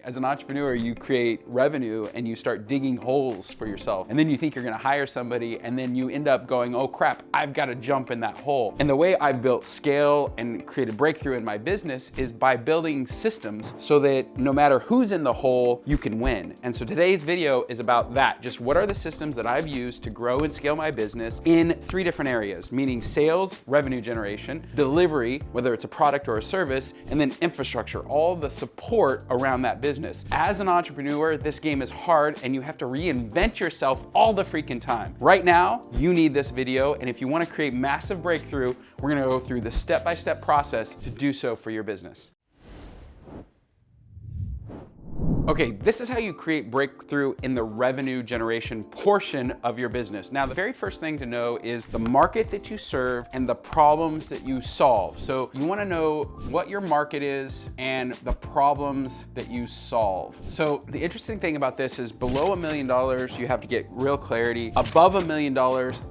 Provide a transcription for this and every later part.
As an entrepreneur, you create revenue and you start digging holes for yourself. And then you think you're gonna hire somebody, and then you end up going, oh crap, I've gotta jump in that hole. And the way I've built scale and created breakthrough in my business is by building systems so that no matter who's in the hole, you can win. And so today's video is about that. Just what are the systems that I've used to grow and scale my business in 3 different areas, meaning sales, revenue generation, delivery, whether it's a product or a service, and then infrastructure, all the support around that business. As an entrepreneur, this game is hard and you have to reinvent yourself all the freaking time. Right now, you need this video, and if you want to create massive breakthrough, we're going to go through the step-by-step process to do so for your business. Okay, this is how you create breakthrough in the revenue generation portion of your business. Now, the very first thing to know is the market that you serve and the problems that you solve. So you wanna know what your market is and the problems that you solve. So the interesting thing about this is below $1 million, you have to get real clarity. Above $1 million,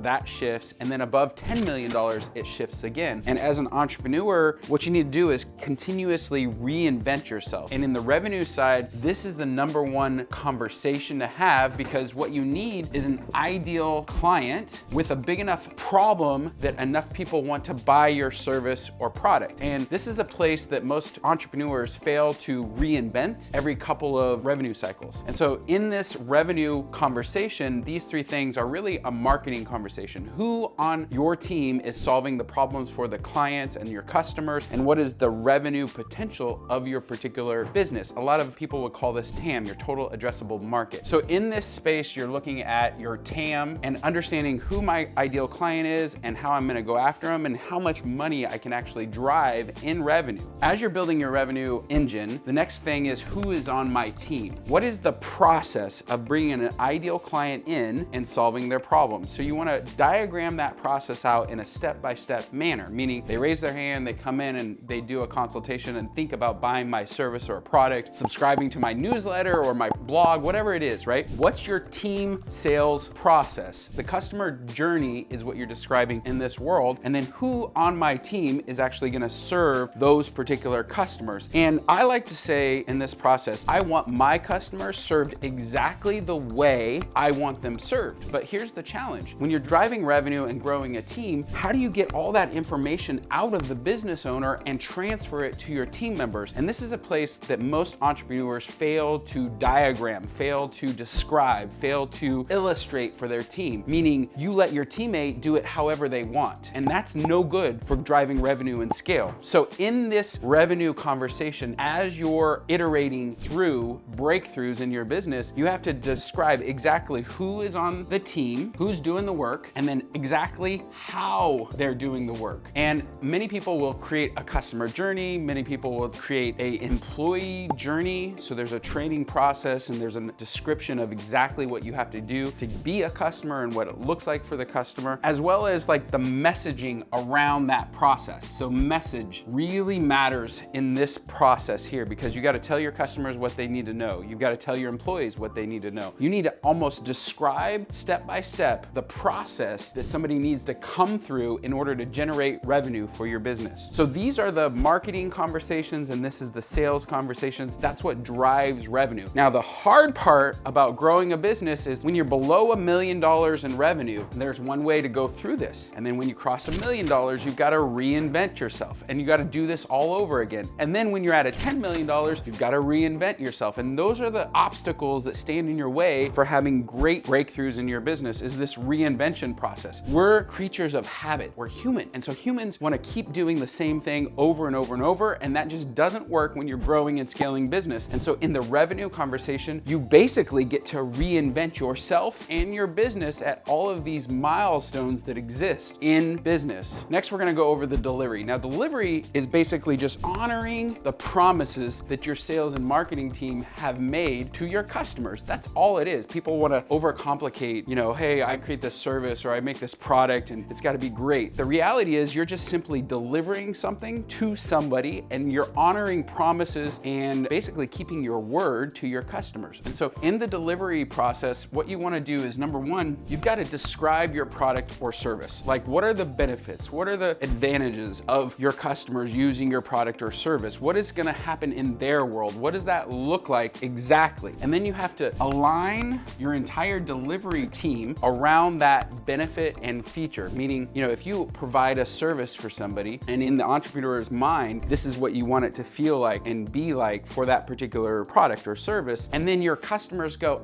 that shifts. And then above $10 million, it shifts again. And as an entrepreneur, what you need to do is continuously reinvent yourself. And in the revenue side, this is the #1 conversation to have, because what you need is an ideal client with a big enough problem that enough people want to buy your service or product. And this is a place that most entrepreneurs fail to reinvent every couple of revenue cycles. And so in this revenue conversation, these 3 things are really a marketing conversation. Who on your team is solving the problems for the clients and your customers, and what is the revenue potential of your particular business? A lot of people would call this TAM, your total addressable market. So in this space, you're looking at your TAM and understanding who my ideal client is and how I'm gonna go after them and how much money I can actually drive in revenue. As you're building your revenue engine, the next thing is who is on my team? What is the process of bringing an ideal client in and solving their problems? So you wanna diagram that process out in a step-by-step manner, meaning they raise their hand, they come in and they do a consultation and think about buying my service or a product, subscribing to my newsletter or my blog, whatever it is, right? What's your team sales process? The customer journey is what you're describing in this world. And then who on my team is actually gonna serve those particular customers? And I like to say in this process, I want my customers served exactly the way I want them served. But here's the challenge. When you're driving revenue and growing a team, how do you get all that information out of the business owner and transfer it to your team members? And this is a place that most entrepreneurs fail to diagram, fail to describe, fail to illustrate for their team, meaning you let your teammate do it however they want. And that's no good for driving revenue and scale. So in this revenue conversation, as you're iterating through breakthroughs in your business, you have to describe exactly who is on the team, who's doing the work, and then exactly how they're doing the work. And many people will create a customer journey, many people will create an employee journey. So there's a training process and there's a description of exactly what you have to do to be a customer and what it looks like for the customer, as well as like the messaging around that process. So message really matters in this process here, because you got to tell your customers what they need to know. You've got to tell your employees what they need to know. You need to almost describe step by step the process that somebody needs to come through in order to generate revenue for your business. So these are the marketing conversations and this is the sales conversations. That's what drives revenue. Now, the hard part about growing a business is when you're below $1 million in revenue, there's one way to go through this. And then when you cross $1 million, you've got to reinvent yourself and you got to do this all over again. And then when you're at a $10 million, you've got to reinvent yourself. And those are the obstacles that stand in your way for having great breakthroughs in your business, is this reinvention process. We're creatures of habit. We're human. And so humans want to keep doing the same thing over and over and over. And that just doesn't work when you're growing and scaling business. And so in the revenue conversation, you basically get to reinvent yourself and your business at all of these milestones that exist in business. Next, we're gonna go over the delivery. Now, delivery is basically just honoring the promises that your sales and marketing team have made to your customers. That's all it is. People wanna overcomplicate, hey, I create this service or I make this product and it's gotta be great. The reality is you're just simply delivering something to somebody and you're honoring promises and basically keeping your word to your customers. And so in the delivery process, what you want to do is, number one, you've got to describe your product or service. Like, what are the benefits? What are the advantages of your customers using your product or service? What is going to happen in their world? What does that look like exactly? And then you have to align your entire delivery team around that benefit and feature. Meaning, if you provide a service for somebody, and in the entrepreneur's mind, this is what you want it to feel like and be like for that particular product or service, and then your customers go,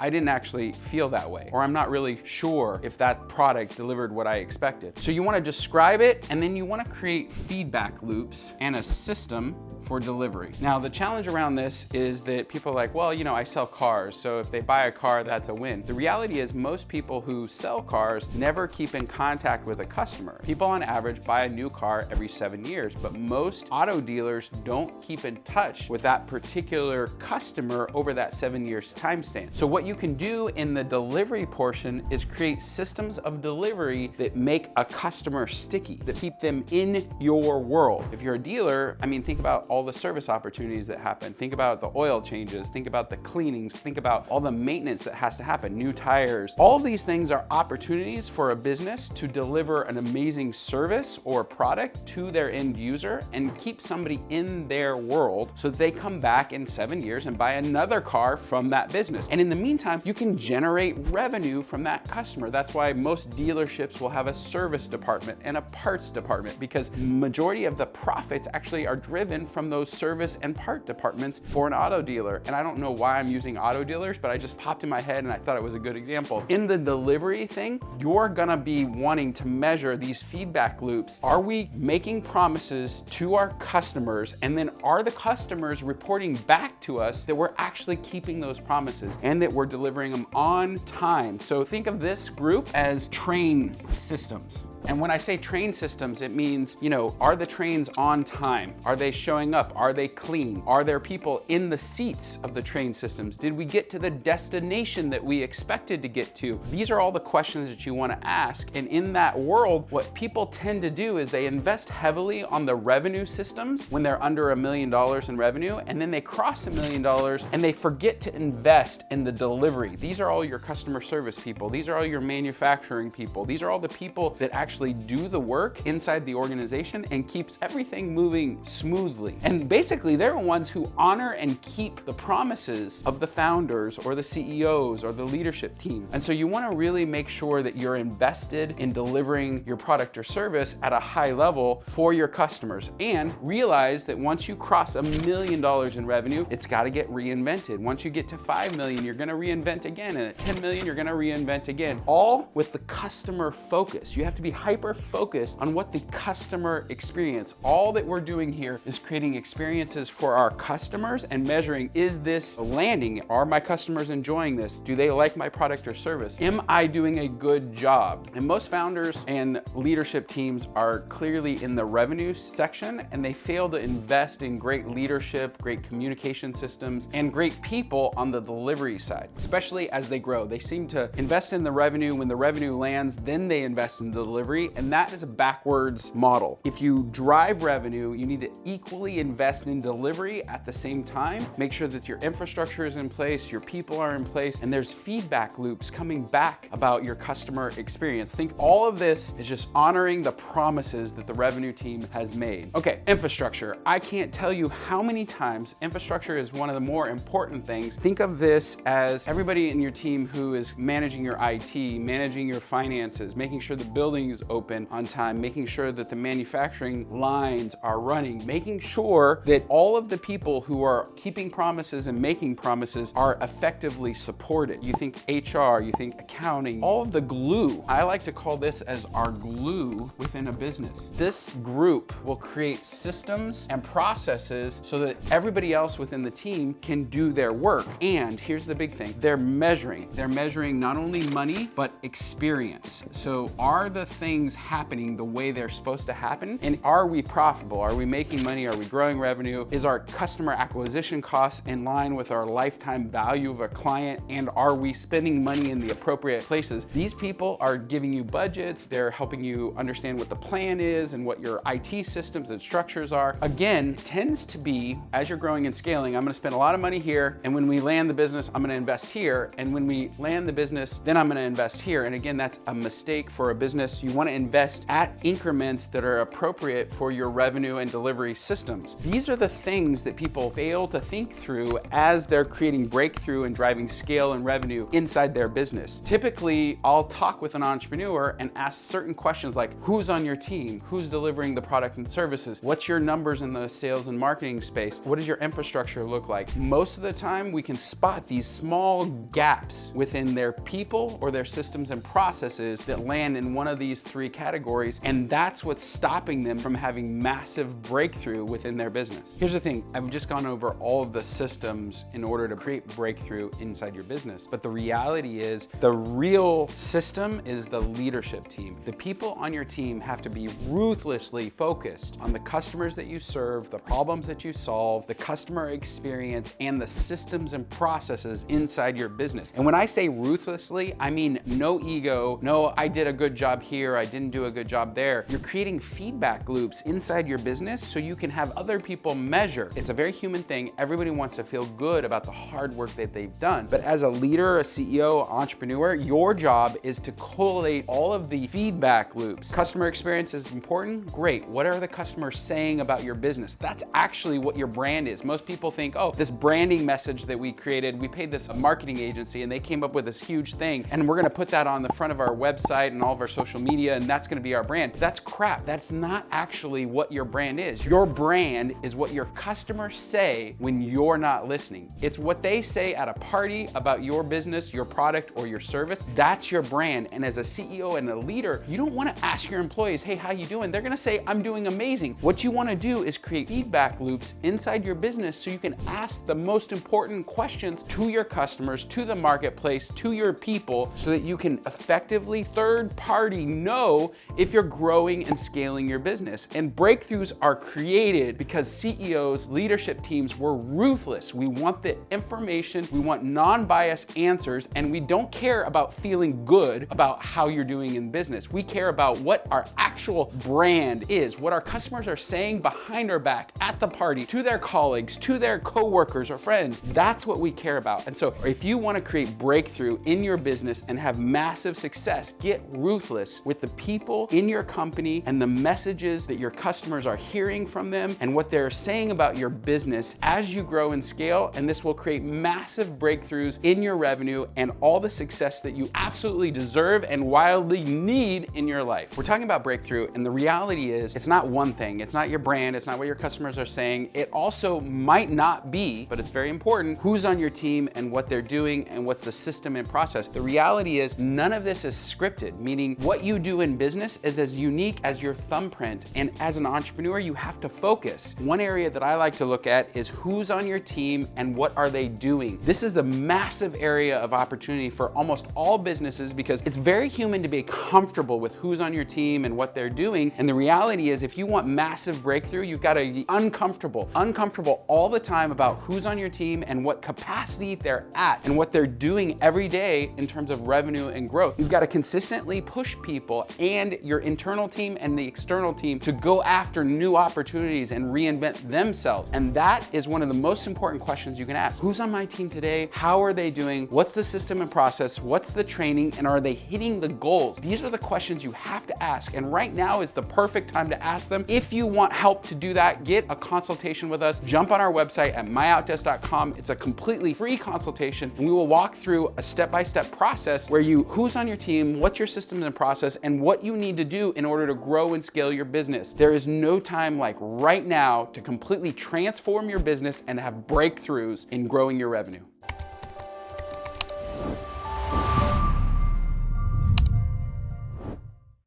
I didn't actually feel that way, or I'm not really sure if that product delivered what I expected. So you want to describe it, and then you want to create feedback loops and a system for delivery. Now, the challenge around this is that people are like, well, I sell cars, so if they buy a car, that's a win. The reality is most people who sell cars never keep in contact with a customer. People on average buy a new car every 7 years, but most auto dealers don't keep in touch with that particular customer over that 7 years time span. So what you can do in the delivery portion is create systems of delivery that make a customer sticky, that keep them in your world. If you're a dealer, think about all the service opportunities that happen. Think about the oil changes, think about the cleanings, think about all the maintenance that has to happen, new tires. All of these things are opportunities for a business to deliver an amazing service or product to their end user and keep somebody in their world so that they come back in 7 years and buy another car from that business. And in the meantime, you can generate revenue from that customer. That's why most dealerships will have a service department and a parts department, because majority of the profits actually are driven from those service and part departments for an auto dealer. And I don't know why I'm using auto dealers, but I just popped in my head and I thought it was a good example. In the delivery thing, you're gonna be wanting to measure these feedback loops. Are we making promises to our customers, and then are the customers reporting back to us that we're actually keeping those promises and that we're delivering them on time? So think of this group as train systems. And when I say train systems, it means, are the trains on time? Are they showing up? Are they clean? Are there people in the seats of the train systems? Did we get to the destination that we expected to get to? These are all the questions that you want to ask. And in that world, what people tend to do is they invest heavily on the revenue systems when they're under $1 million in revenue, and then they cross $1 million and they forget to invest in the delivery. These are all your customer service people. These are all your manufacturing people. These are all the people that actually do the work inside the organization and keeps everything moving smoothly. And basically, they're the ones who honor and keep the promises of the founders or the CEOs or the leadership team. And so you want to really make sure that you're invested in delivering your product or service at a high level for your customers, and realize that once you cross $1 million in revenue, it's got to get reinvented. Once you get to 5 million, you're going to reinvent again. And at 10 million, you're going to reinvent again, all with the customer focus. You have to be hyper focused on what the customer experience. All that we're doing here is creating experiences for our customers and measuring, is this landing? Are my customers enjoying this? Do they like my product or service? Am I doing a good job? And most founders and leadership teams are clearly in the revenue section, and they fail to invest in great leadership, great communication systems, and great people on the delivery side, especially as they grow. They seem to invest in the revenue. When the revenue lands, then they invest in the delivery, and that is a backwards model. If you drive revenue, you need to equally invest in delivery at the same time. Make sure that your infrastructure is in place, your people are in place, and there's feedback loops coming back about your customer experience. Think all of this is just honoring the promises that the revenue team has made. Okay, infrastructure. I can't tell you how many times infrastructure is one of the more important things. Think of this as everybody in your team who is managing your IT, managing your finances, making sure the building is open on time, making sure that the manufacturing lines are running, making sure that all of the people who are keeping promises and making promises are effectively supported. You think HR, you think accounting, all of the glue. I like to call this as our glue within a business. This group will create systems and processes so that everybody else within the team can do their work. And here's the big thing, they're measuring. They're measuring not only money, but experience. So are the things things happening the way they're supposed to happen? And are we profitable? Are we making money? Are we growing revenue? Is our customer acquisition costs in line with our lifetime value of a client? And are we spending money in the appropriate places? These people are giving you budgets. They're helping you understand what the plan is and what your IT systems and structures are. Again, tends to be, as you're growing and scaling, I'm gonna spend a lot of money here, and when we land the business, I'm gonna invest here, and when we land the business, then I'm gonna invest here. And again, that's a mistake for a business. You wanna invest at increments that are appropriate for your revenue and delivery systems. These are the things that people fail to think through as they're creating breakthrough and driving scale and revenue inside their business. Typically, I'll talk with an entrepreneur and ask certain questions like, who's on your team? Who's delivering the product and services? What's your numbers in the sales and marketing space? What does your infrastructure look like? Most of the time, we can spot these small gaps within their people or their systems and processes that land in one of these three categories, and that's what's stopping them from having massive breakthrough within their business. Here's the thing, I've just gone over all of the systems in order to create breakthrough inside your business, but the reality is the real system is the leadership team. The people on your team have to be ruthlessly focused on the customers that you serve, the problems that you solve, the customer experience, and the systems and processes inside your business. And when I say ruthlessly, I mean no ego, no I did a good job here, I didn't do a good job there. You're creating feedback loops inside your business so you can have other people measure. It's a very human thing. Everybody wants to feel good about the hard work that they've done. But as a leader, a CEO, entrepreneur, your job is to collate all of the feedback loops. Customer experience is important? Great. What are the customers saying about your business? That's actually what your brand is. Most people think, oh, this branding message that we created, we paid this marketing agency and they came up with this huge thing and we're gonna put that on the front of our website and all of our social media and that's gonna be our brand. That's crap. That's not actually what your brand is. Your brand is what your customers say when you're not listening. It's what they say at a party about your business, your product, or your service. That's your brand. And as a CEO and a leader, you don't wanna ask your employees, hey, how you doing? They're gonna say, I'm doing amazing. What you wanna do is create feedback loops inside your business so you can ask the most important questions to your customers, to the marketplace, to your people, so that you can effectively third party know if you're growing and scaling your business. And breakthroughs are created because CEOs, leadership teams were ruthless. We want the information, we want non-biased answers, and we don't care about feeling good about how you're doing in business. We care about what our actual brand is, what our customers are saying behind our back at the party, to their colleagues, to their coworkers or friends. That's what we care about. And so if you want to create breakthrough in your business and have massive success, get ruthless with the people in your company and the messages that your customers are hearing from them and what they're saying about your business as you grow and scale. And this will create massive breakthroughs in your revenue and all the success that you absolutely deserve and wildly need in your life. We're talking about breakthrough, and the reality is it's not one thing. It's not your brand. It's not what your customers are saying. It also might not be, but it's very important, who's on your team and what they're doing and what's the system and process. The reality is none of this is scripted, meaning what you do in business is as unique as your thumbprint. And as an entrepreneur, you have to focus. One area that I like to look at is who's on your team and what are they doing. This is a massive area of opportunity for almost all businesses because it's very human to be comfortable with who's on your team and what they're doing. And the reality is if you want massive breakthrough, you've got to be uncomfortable all the time about who's on your team and what capacity they're at and what they're doing every day in terms of revenue and growth. You've got to consistently push people and your internal team and the external team to go after new opportunities and reinvent themselves. And that is one of the most important questions you can ask. Who's on my team today? How are they doing? What's the system and process? What's the training? And are they hitting the goals? These are the questions you have to ask. And right now is the perfect time to ask them. If you want help to do that, get a consultation with us. Jump on our website at MyOutDesk.com. It's a completely free consultation, and we will walk through a step-by-step process where who's on your team, what's your systems and process, and what you need to do in order to grow and scale your business. There is no time like right now to completely transform your business and have breakthroughs in growing your revenue.